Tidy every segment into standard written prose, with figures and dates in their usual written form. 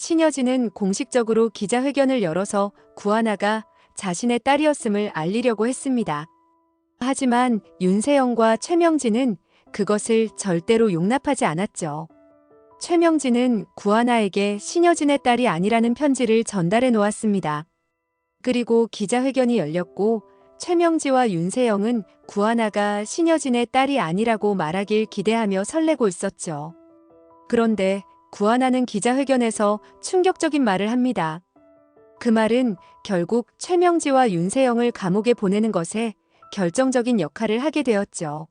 신여진은 공식적으로 기자회견을 열어서 구하나가 자신의 딸이었음을 알리려고 했습니다. 하지만 윤세영과 최명진은 그것을 절대로 용납하지 않았죠. 최명진은 구하나에게 신여진의 딸이 아니라는 편지를 전달해 놓았습니다. 그리고 기자회견이 열렸고 최명지와 윤세영은 구하나가 신여진의 딸이 아니라고 말하길 기대하며 설레고 있었죠. 그런데 구하나는 기자회견에서 충격적인 말을 합니다. 그 말은 결국 최명지와 윤세영을 감옥에 보내는 것에 결정적인 역할을 하게 되었죠.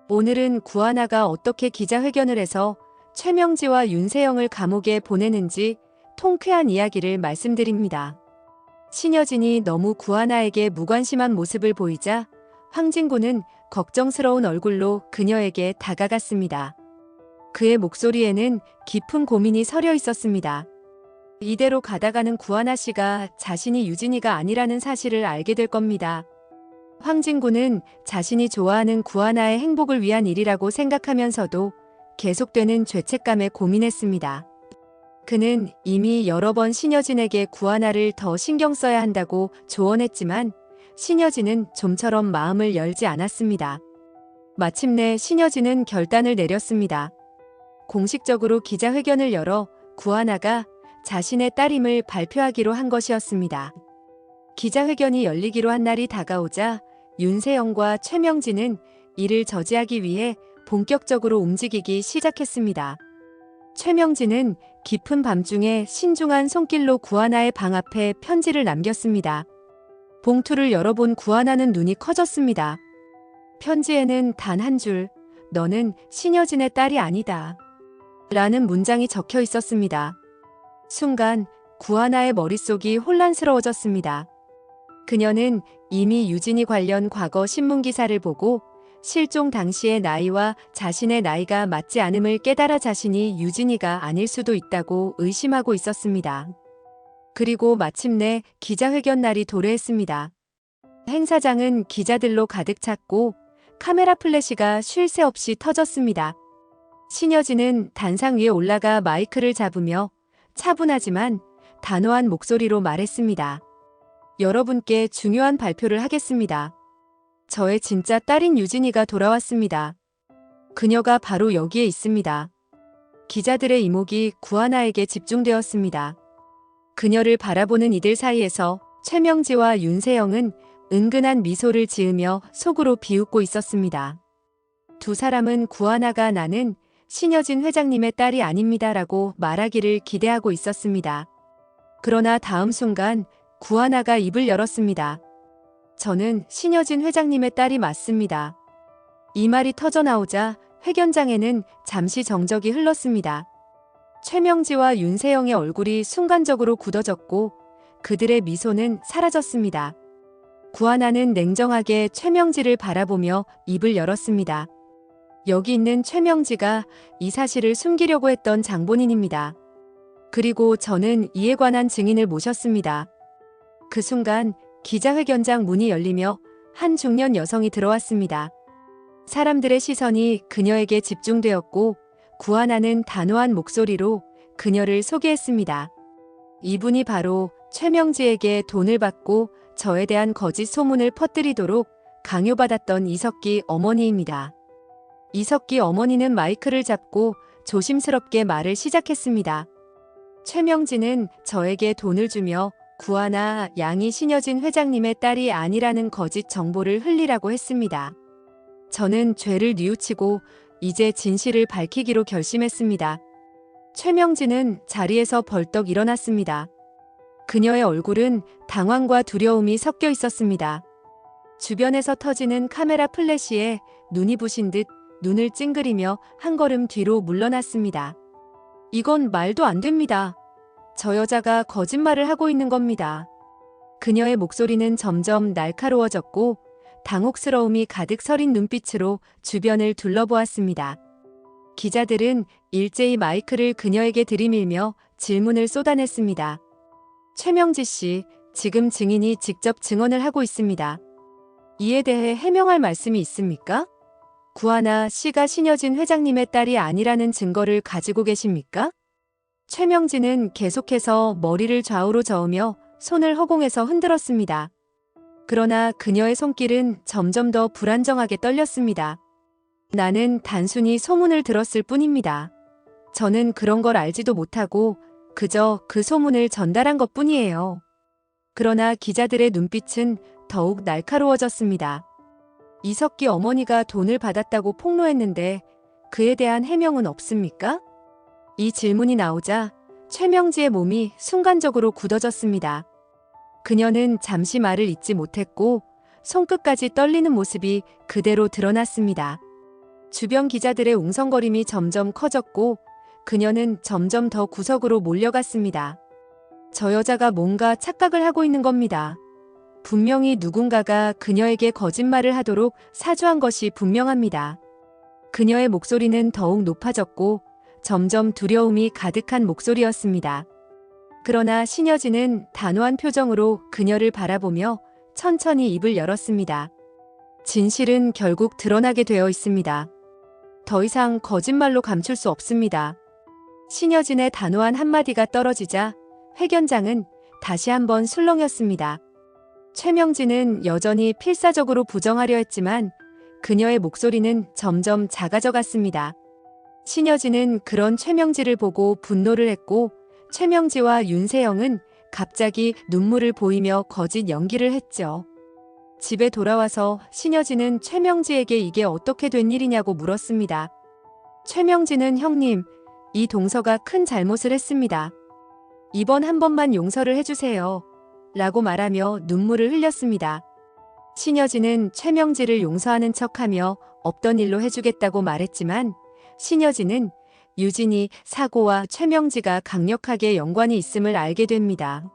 오늘은 구하나가 어떻게 기자회견을 해서 최명지와 윤세영을 감옥에 보내는지 통쾌한 이야기를 말씀드립니다. 신여진이 너무 구하나에게 무관심한 모습을 보이자 황진구는 걱정스러운 얼굴로 그녀에게 다가갔습니다. 그의 목소리에는 깊은 고민이 서려 있었습니다. 이대로 가다가는 구하나 씨가 자신이 유진이가 아니라는 사실을 알게 될 겁니다. 황진구는 자신이 좋아하는 구하나의 행복을 위한 일이라고 생각하면서도 계속되는 죄책감에 고민했습니다. 그는 이미 여러 번 신여진에게 구하나를 더 신경 써야 한다고 조언했지만 신여진은 좀처럼 마음을 열지 않았습니다. 마침내 신여진은 결단을 내렸습니다. 공식적으로 기자회견을 열어 구하나가 자신의 딸임을 발표하기로 한 것이었습니다. 기자회견이 열리기로 한 날이 다가오자 윤세영과 최명진은 이를 저지하기 위해 본격적으로 움직이기 시작했습니다. 최명진은 깊은 밤중에 신중한 손길로 구하나의 방 앞에 편지를 남겼습니다. 봉투를 열어본 구하나는 눈이 커졌습니다. 편지에는 단 한 줄, 너는 신여진의 딸이 아니다. 라는 문장이 적혀 있었습니다. 순간 구하나의 머릿속이 혼란스러워졌습니다. 그녀는 이미 유진이 관련 과거 신문기사를 보고 실종 당시의 나이와 자신의 나이가 맞지 않음을 깨달아 자신이 유진이가 아닐 수도 있다고 의심하고 있었습니다. 그리고 마침내 기자회견 날이 도래했습니다. 행사장은 기자들로 가득 찼고 카메라 플래시가 쉴 새 없이 터졌습니다. 신여진은 단상 위에 올라가 마이크를 잡으며 차분하지만 단호한 목소리로 말했습니다. 여러분께 중요한 발표를 하겠습니다. 저의 진짜 딸인 유진이가 돌아왔습니다. 그녀가 바로 여기에 있습니다. 기자들의 이목이 구하나에게 집중되었습니다. 그녀를 바라보는 이들 사이에서 최명지와 윤세영은 은근한 미소를 지으며 속으로 비웃고 있었습니다. 두 사람은 구하나가 나는 신여진 회장님의 딸이 아닙니다라고 말하기를 기대하고 있었습니다. 그러나 다음 순간 구하나가 입을 열었습니다. 저는 신여진 회장님의 딸이 맞습니다. 이 말이 터져나오자 회견장에는 잠시 정적이 흘렀습니다. 최명지와 윤세영의 얼굴이 순간적으로 굳어졌고 그들의 미소는 사라졌습니다. 구하나는 냉정하게 최명지를 바라보며 입을 열었습니다. 여기 있는 최명지가 이 사실을 숨기려고 했던 장본인입니다. 그리고 저는 이에 관한 증인을 모셨습니다. 그 순간 기자회견장 문이 열리며 한 중년 여성이 들어왔습니다. 사람들의 시선이 그녀에게 집중되었고 구하나는 단호한 목소리로 그녀를 소개했습니다. 이분이 바로 최명지에게 돈을 받고 저에 대한 거짓 소문을 퍼뜨리도록 강요받았던 이석기 어머니입니다. 이석기 어머니는 마이크를 잡고 조심스럽게 말을 시작했습니다. 최명지는 저에게 돈을 주며 구하나 양이 신여진 회장님의 딸이 아니라는 거짓 정보를 흘리라고 했습니다. 저는 죄를 뉘우치고 이제 진실을 밝히기로 결심했습니다. 최명지는 자리에서 벌떡 일어났습니다. 그녀의 얼굴은 당황과 두려움이 섞여 있었습니다. 주변에서 터지는 카메라 플래시에 눈이 부신 듯 눈을 찡그리며 한 걸음 뒤로 물러났습니다. 이건 말도 안 됩니다. 저 여자가 거짓말을 하고 있는 겁니다. 그녀의 목소리는 점점 날카로워졌고 당혹스러움이 가득 서린 눈빛으로 주변을 둘러보았습니다. 기자들은 일제히 마이크를 그녀에게 들이밀며 질문을 쏟아냈습니다. 최명지 씨, 지금 증인이 직접 증언을 하고 있습니다. 이에 대해 해명할 말씀이 있습니까? 구하나 씨가 신여진 회장님의 딸이 아니라는 증거를 가지고 계십니까? 최명진은 계속해서 머리를 좌우로 저으며 손을 허공에서 흔들었습니다. 그러나 그녀의 손길은 점점 더 불안정하게 떨렸습니다. 나는 단순히 소문을 들었을 뿐입니다. 저는 그런 걸 알지도 못하고 그저 그 소문을 전달한 것뿐이에요. 그러나 기자들의 눈빛은 더욱 날카로워졌습니다. 이석기 어머니가 돈을 받았다고 폭로했는데 그에 대한 해명은 없습니까? 이 질문이 나오자 최명지의 몸이 순간적으로 굳어졌습니다. 그녀는 잠시 말을 잇지 못했고 손끝까지 떨리는 모습이 그대로 드러났습니다. 주변 기자들의 웅성거림이 점점 커졌고 그녀는 점점 더 구석으로 몰려갔습니다. 저 여자가 뭔가 착각을 하고 있는 겁니다. 분명히 누군가가 그녀에게 거짓말을 하도록 사주한 것이 분명합니다. 그녀의 목소리는 더욱 높아졌고 점점 두려움이 가득한 목소리였습니다. 그러나 신여진은 단호한 표정으로 그녀를 바라보며 천천히 입을 열었습니다. 진실은 결국 드러나게 되어 있습니다. 더 이상 거짓말로 감출 수 없습니다. 신여진의 단호한 한마디가 떨어지자 회견장은 다시 한번 술렁였습니다. 최명진은 여전히 필사적으로 부정하려 했지만 그녀의 목소리는 점점 작아져 갔습니다. 신여진은 그런 최명지를 보고 분노를 했고 최명지와 윤세영은 갑자기 눈물을 보이며 거짓 연기를 했죠. 집에 돌아와서 신여진은 최명지에게 이게 어떻게 된 일이냐고 물었습니다. 최명지는 형님, 이 동서가 큰 잘못을 했습니다. 이번 한 번만 용서를 해주세요. 라고 말하며 눈물을 흘렸습니다. 신여진은 최명지를 용서하는 척하며 없던 일로 해주겠다고 말했지만 신여진은 유진이 사고와 최명지가 강력하게 연관이 있음을 알게 됩니다.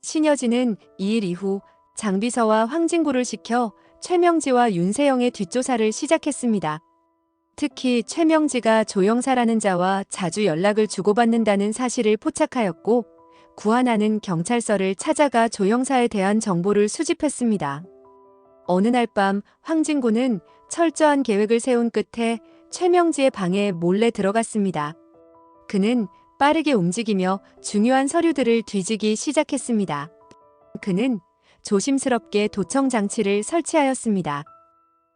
신여진은 이 일 이후 장비서와 황진구를 시켜 최명지와 윤세영의 뒷조사를 시작했습니다. 특히 최명지가 조영사라는 자와 자주 연락을 주고받는다는 사실을 포착하였고 구하나는 경찰서를 찾아가 조영사에 대한 정보를 수집했습니다. 어느 날 밤 황진구는 철저한 계획을 세운 끝에 최명지의 방에 몰래 들어갔습니다. 그는 빠르게 움직이며 중요한 서류들을 뒤지기 시작했습니다. 그는 조심스럽게 도청 장치를 설치하였습니다.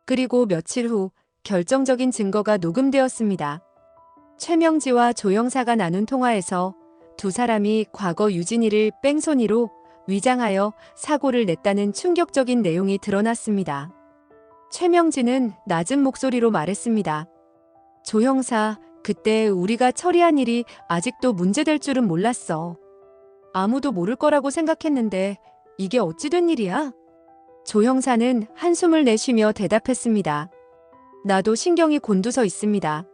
그리고 며칠 후 결정적인 증거가 녹음되었습니다. 최명지와 조영사가 나눈 통화에서 두 사람이 과거 유진이를 뺑소니로 위장하여 사고를 냈다는 충격적인 내용이 드러났습니다. 최명지는 낮은 목소리로 말했습니다. 조형사, 그때 우리가 처리한 일이 아직도 문제될 줄은 몰랐어. 아무도 모를 거라고 생각했는데 이게 어찌 된 일이야? 조형사는 한숨을 내쉬며 대답했습니다. 나도 신경이 곤두서 있습니다.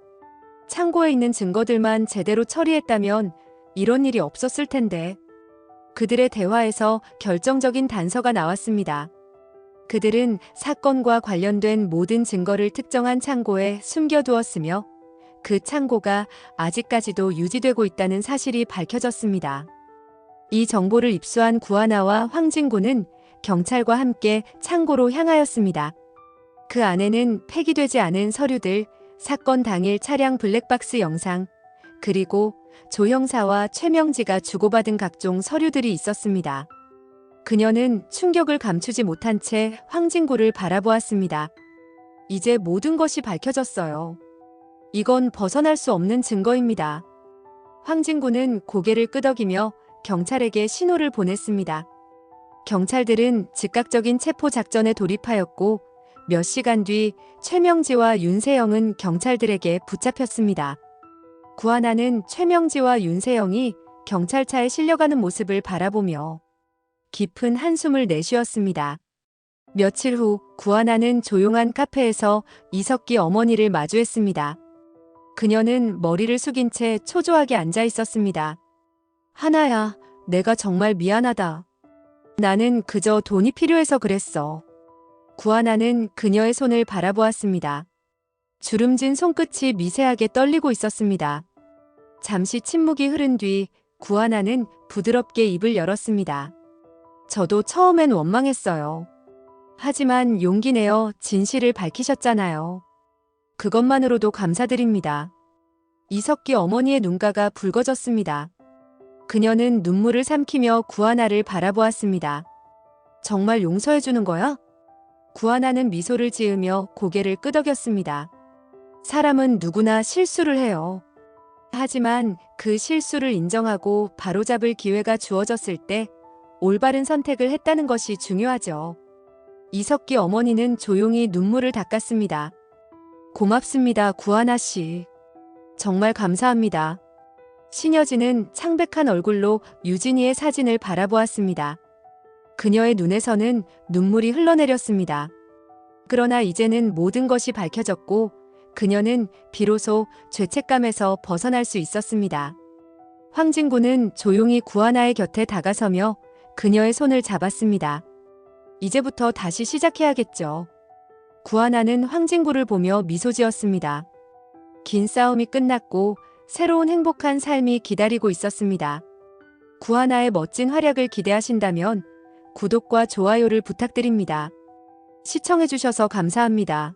창고에 있는 증거들만 제대로 처리했다면 이런 일이 없었을 텐데. 그들의 대화에서 결정적인 단서가 나왔습니다. 그들은 사건과 관련된 모든 증거를 특정한 창고에 숨겨두었으며 그 창고가 아직까지도 유지되고 있다는 사실이 밝혀졌습니다. 이 정보를 입수한 구하나와 황진구는 경찰과 함께 창고로 향하였습니다. 그 안에는 폐기되지 않은 서류들, 사건 당일 차량 블랙박스 영상, 그리고 조 형사와 최명지가 주고받은 각종 서류들이 있었습니다. 그녀는 충격을 감추지 못한 채 황진구를 바라보았습니다. 이제 모든 것이 밝혀졌어요. 이건 벗어날 수 없는 증거입니다. 황진구는 고개를 끄덕이며 경찰에게 신호를 보냈습니다. 경찰들은 즉각적인 체포 작전에 돌입하였고 몇 시간 뒤 최명지와 윤세영은 경찰들에게 붙잡혔습니다. 구하나는 최명지와 윤세영이 경찰차에 실려가는 모습을 바라보며 깊은 한숨을 내쉬었습니다. 며칠 후 구하나는 조용한 카페에서 이석기 어머니를 마주했습니다. 그녀는 머리를 숙인 채 초조하게 앉아 있었습니다. 하나야, 내가 정말 미안하다. 나는 그저 돈이 필요해서 그랬어. 구하나는 그녀의 손을 바라보았습니다. 주름진 손끝이 미세하게 떨리고 있었습니다. 잠시 침묵이 흐른 뒤 구하나는 부드럽게 입을 열었습니다. 저도 처음엔 원망했어요. 하지만 용기 내어 진실을 밝히셨잖아요. 그것만으로도 감사드립니다. 이석기 어머니의 눈가가 붉어졌습니다. 그녀는 눈물을 삼키며 구하나를 바라보았습니다. 정말 용서해 주는 거야? 구하나는 미소를 지으며 고개를 끄덕였습니다. 사람은 누구나 실수를 해요. 하지만 그 실수를 인정하고 바로잡을 기회가 주어졌을 때 올바른 선택을 했다는 것이 중요하죠. 이석기 어머니는 조용히 눈물을 닦았습니다. 고맙습니다, 구하나 씨. 정말 감사합니다. 신여진은 창백한 얼굴로 유진이의 사진을 바라보았습니다. 그녀의 눈에서는 눈물이 흘러내렸습니다. 그러나 이제는 모든 것이 밝혀졌고 그녀는 비로소 죄책감에서 벗어날 수 있었습니다. 황진구는 조용히 구하나의 곁에 다가서며 그녀의 손을 잡았습니다. 이제부터 다시 시작해야겠죠. 구하나는 황진구를 보며 미소 지었습니다. 긴 싸움이 끝났고 새로운 행복한 삶이 기다리고 있었습니다. 구하나의 멋진 활약을 기대하신다면 구독과 좋아요를 부탁드립니다. 시청해주셔서 감사합니다.